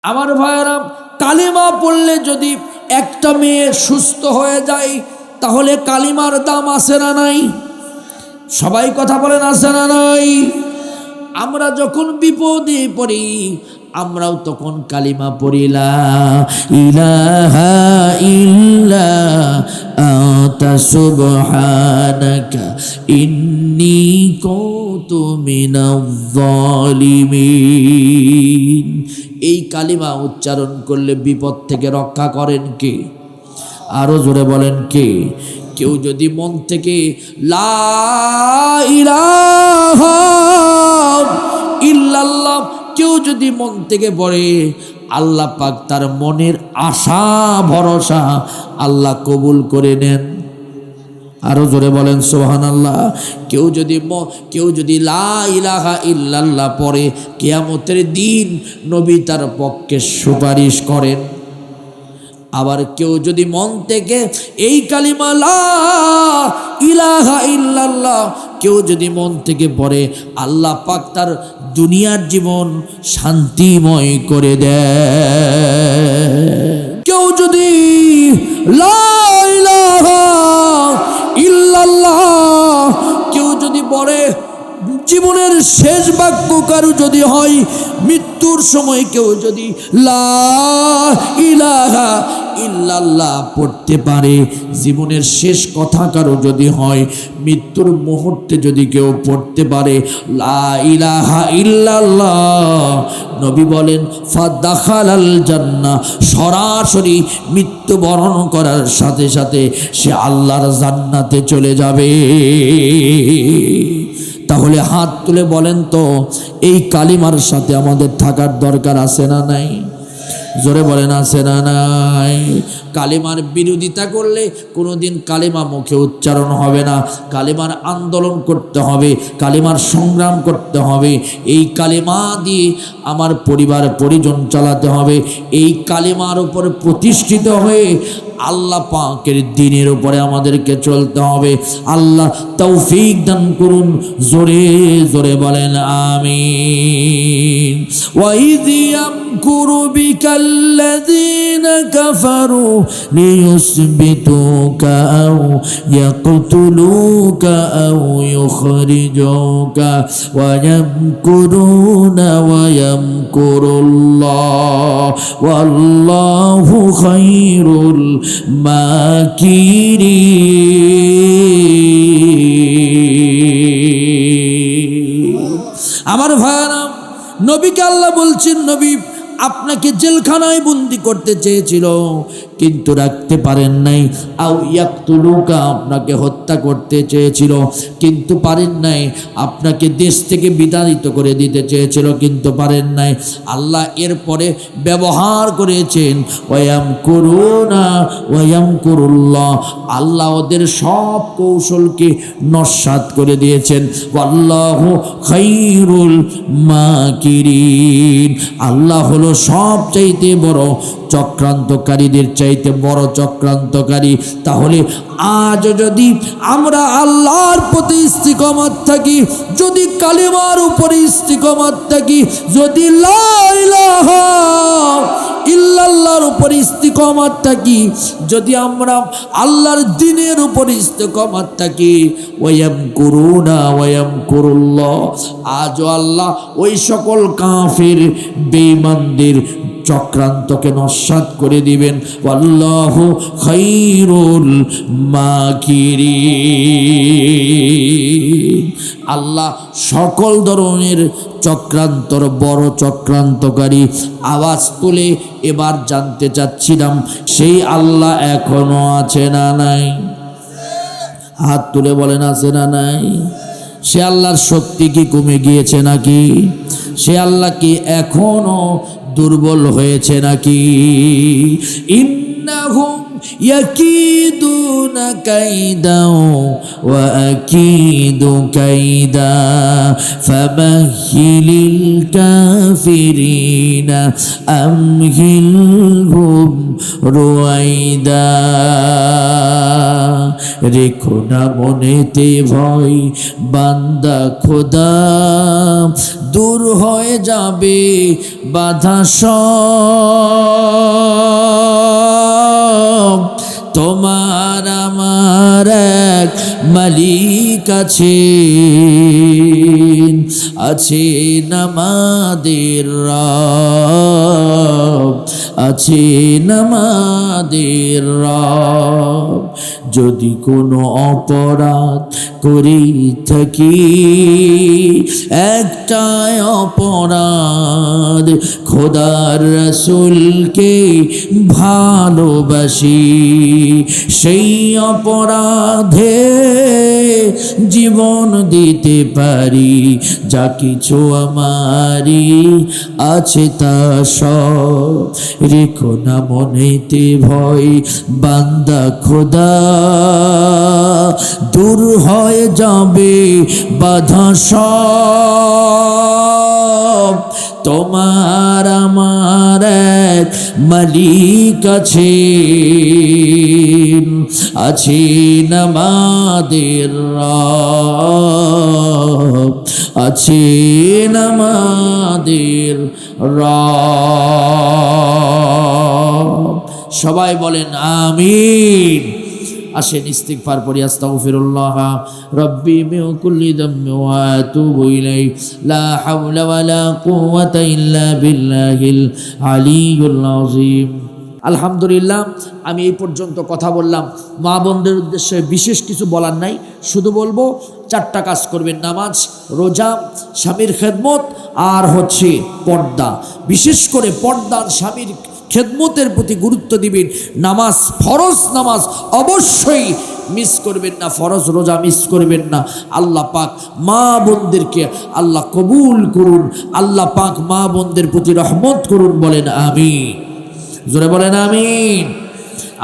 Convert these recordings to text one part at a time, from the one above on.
আমার ভাইয়েরা, কালিমা পড়লে যদি একটা মেয়ে সুস্থ হয়ে যায় তাহলে কালিমার দাম আছে না নাই? সবাই কথা বলেন, আছে না নাই? আমরা যখন বিপদে পড়ি আমরাও তখন কালিমা পড়ি, লা ইলাহা ইল্লা আনতা সুবহানাকা ইন্নী কুনতু মিনাজ জালিমিন। এই কালিমা উচ্চারণ করলে বিপদ থেকে রক্ষা করেন কে? আরো জোরে বলেন কে? কেউ যদি মন থেকে লা ইলাহা ইল্লাল্লাহ কেউ যদি মন থেকে পড়ে, আল্লাহ পাক তার মনের আশা ভরসা আল্লাহ কবুল করে নেন। আরো জোরে বলেন সুবহানাল্লাহ। কেউ যদি লা ইলাহা ইল্লাল্লাহ পড়ে, কিয়ামতের দিন নবী তার পক্ষে সুপারিশ করেন। আবার কেউ যদি মন থেকে এই কালিমা লা ইলাহা ইল্লাল্লাহ কেউ যদি মন থেকে পড়ে, আল্লাহ পাক তার দুনিয়ার জীবন শান্তিময় করে দেয়। কেউ যদি লা ইলাহা ইল্লাল্লাহ কেউ যদি পড়ে, জীবনের শেষ বাক্য কারো যদি হয়, মৃত্যুর সময় কেউ যদি লা ইলাহা ইল্লাল্লাহ পড়তে পারে, জীবনের শেষ কথা কারো যদি হয়, মৃত্যুর মুহূর্তে যদি কেউ পড়তে পারে লা ইলাহা ইল্লাল্লাহ, নবী বলেন ফাদাখালাল জান্নাহ, সরাসরি মৃত্যুবরণ করার সাথে সাথে সে আল্লাহর জান্নাতে চলে যাবে। তাহলে হাত তুলে বলেন তো, এই কালিমার সাথে আমাদের থাকার দরকার আছে না নাই? জোরে বলেন, আছে না নাই? কালিমার বিরোধিতা করলে কোনোদিন কালিমা মুখে উচ্চারণ হবে না। কালিমার আন্দোলন করতে হবে, কালিমার সংগ্রাম করতে হবে। এই কালিমা দিয়ে আমার পরিবার পরিজন চালাতে হবে। এই কালিমার উপর প্রতিষ্ঠিত হয়ে আল্লাহ পাকের দ্বীনের উপরে আমাদেরকে চলতে হবে। আল্লাহ তৌফিক দান করুন। জোরে জোরে বলেন আমিন। ওয়াইয ইয়ামকুরু বিকাল্লাযীনা কাফারু লিয়ুসবিতুকা আও ইয়াকতুলুকা আও ইউখরিজুকা ওয়া ইয়ামকুরুনা ওয়া ইয়ামকুরুল্লাহ ওয়াল্লাহু খায়রুল মাকিরিন। আমার ভাইরা, নবীকে আল্লাহ বলছেন, নবী আপনাকে জেলখানায় বন্দি করতে চেয়েছিল কিন্তু রাখতে পারেন নাই। আও ইয়াকতুলুকা, আপনাকে হত্যা করতে চেয়েছিল কিন্তু পারেন নাই। আপনাকে দেশ থেকে বিতাড়িত করে দিতে চেয়েছিল কিন্তু পারেন নাই। আল্লাহ এরপরে ব্যবহার করেছেন ওয়ায়ামকুরুনা ওয়ায়ামকুরুল্লাহ, আল্লাহ ওদের সব কৌশলকে নস্যাৎ করে দিয়েছেন। আল্লাহু খায়রুল মাকিরিন, আল্লাহ হলো সব চাইতে বড় চক্রান্তকারীদের চাইতে বড় চক্রান্তকারী। তাহলে আজ যদি আমরা আল্লাহর প্রতি ইস্তিকামত থাকি, যদি কালিমার উপরে ইস্তিকামত থাকি, যদি লা ইলাহা ইল্লাল্লাহর উপরে ইস্তিকামত থাকি, যদি আমরা আল্লাহর দ্বীনের উপরে ইস্তিকামত থাকি, ওয়ায়ামকুরুনা ওয়ায়ামকুরুল্লাহ, আজও আল্লাহ ওই সকল কাফির বেঈমানদের চক্রান্তকে নস্যাৎ করে দিবেন। আল্লাহু খায়রুল মাকিরিন, আল্লাহ সকল ধরনের চক্রান্তর বড় চক্রান্তকারী। আওয়াজ তুলে এবার জানতে চাচ্ছিলাম, সেই আল্লাহ এখনো আছে না নাই? হাত তুলে বলেন, আছে না নাই? সে আল্লাহর শক্তি কি কমে গিয়েছে নাকি? সে আল্লাহ কি এখনো দুর্বল হয়েছে নাকি? ইন্নাহুম ইয়াকিদুনা কাইদাও ওয়া আকিদু কাইদা ফামাহিলিল কাফিরিনা আমহিলহুম রুয়াইদা। রেখো না মনেতে ভয় বান্দা খোদা, দূর হয়ে যাবে বাধা সব। তোমার আমার এক মালিক আছেন, আছেন আমাদের রব, আছেন আমাদের রব। যদি কোনো অপরাধ করি থাকি, একটাই অপরাধ, খোদার রাসূলকে ভালোবাসি, সেই অপরাধে জীবন দিতে পারি, যা কিছু আমারই আছে তা সব। রেখো না মনেতে ভয় বান্দা খোদা, দূর হয়ে যাবে বাধা সব। তোমার আমার এক মালিক আছেন, আছেন আমাদের রব, আছেন আমাদের রব। সবাই বলেন আমিন। আসেন ইস্তিগফার পড়ি। আস্তাগফিরুল্লাহ রাব্বি মিন কুল্লি যামবি ওয়া আতুবু ইলাইহি, লা হাওলা ওয়ালা কুওয়াতা ইল্লা বিল্লাহিল আলিয়্যুল আযীম। আলহামদুলিল্লাহ, আমি এই পর্যন্ত কথা বললাম। মা বোনদের উদ্দেশ্যে বিশেষ কিছু বলার নাই, শুধু বলবো 4টা কাজ করবেন: নামাজ, রোজা, স্বামীর খেদমত, আর হচ্ছে পর্দা। বিশেষ করে পর্দার স্বামীর খেদমতের প্রতি গুরুত্ব দিবেন। নামাজ, ফরজ নামাজ অবশ্যই মিস করবেন না, ফরজ রোজা মিস করবেন না। আল্লাহ পাক মা বোনদেরকে আল্লাহ কবুল করুন, আল্লাহ পাক মা বোনদের প্রতি রহমত করুন। বলেন আমিন, জোরে বলেন আমিন।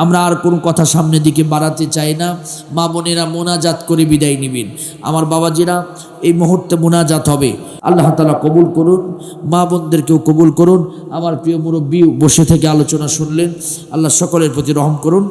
আমরা আর কোনো কথা সামনের দিকে বাড়াতে চাই না। মা বোনেরা মোনাজাত করে বিদায় নেবেন। আমার বাবাজিরা এই মুহূর্তে মোনাজাত হবে। আল্লাহ তাআলা কবুল করুন, মা বোনদেরকেও কবুল করুন। আমার প্রিয় মুরব্বী বসে থেকে আলোচনা শুনলেন, আল্লাহ সকলের প্রতি রহম করুন।